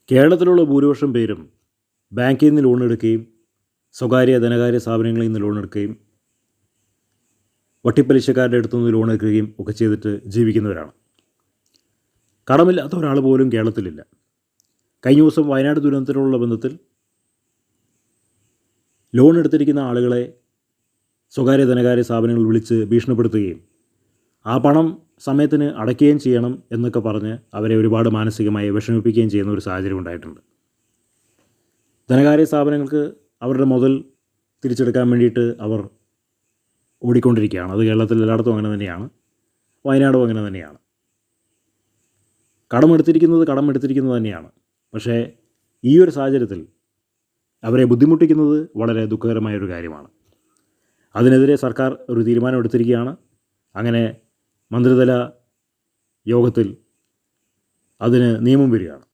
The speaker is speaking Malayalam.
കേരളത്തിലുള്ള ഭൂരിപക്ഷം പേരും ബാങ്കിൽ നിന്ന് ലോൺ എടുക്കുകയും സ്വകാര്യ ധനകാര്യ സ്ഥാപനങ്ങളിൽ നിന്ന് ലോൺ എടുക്കുകയും വട്ടിപ്പലിശക്കാരുടെ അടുത്തു നിന്ന് ലോൺ എടുക്കുകയും ഒക്കെ ചെയ്തിട്ട് ജീവിക്കുന്നവരാണ്. കടമില്ലാത്ത ഒരാൾ പോലും കേരളത്തിലില്ല. കഴിഞ്ഞ ദിവസം വയനാട് ദുരന്തത്തിനുള്ള ബന്ധത്തിൽ ലോൺ എടുത്തിരിക്കുന്ന ആളുകളെ സ്വകാര്യ ധനകാര്യ സ്ഥാപനങ്ങൾ വിളിച്ച് ഭീഷണിപ്പെടുത്തുകയും ആ പണം സമയത്തിന് അടയ്ക്കുകയും ചെയ്യണം എന്നൊക്കെ പറഞ്ഞ് അവരെ ഒരുപാട് മാനസികമായി വിഷമിപ്പിക്കുകയും ചെയ്യുന്ന ഒരു സാഹചര്യം ഉണ്ടായിട്ടുണ്ട്. ധനകാര്യ സ്ഥാപനങ്ങൾക്ക് അവരുടെ മുതൽ തിരിച്ചെടുക്കാൻ വേണ്ടിയിട്ട് അവർ ഓടിക്കൊണ്ടിരിക്കുകയാണ്. അത് കേരളത്തിൽ എല്ലായിടത്തും അങ്ങനെ തന്നെയാണ്, വയനാടും അങ്ങനെ തന്നെയാണ്. കടമെടുത്തിരിക്കുന്നത് തന്നെയാണ്. പക്ഷേ ഈ ഒരു സാഹചര്യത്തിൽ അവരെ ബുദ്ധിമുട്ടിക്കുന്നത് വളരെ ദുഃഖകരമായൊരു കാര്യമാണ്. അതിനെതിരെ സർക്കാർ ഒരു തീരുമാനം എടുത്തിരിക്കുകയാണ്. അങ്ങനെ മന്ത്രിതല യോഗത്തിൽ അതിന് നിയമം വരികയാണ്.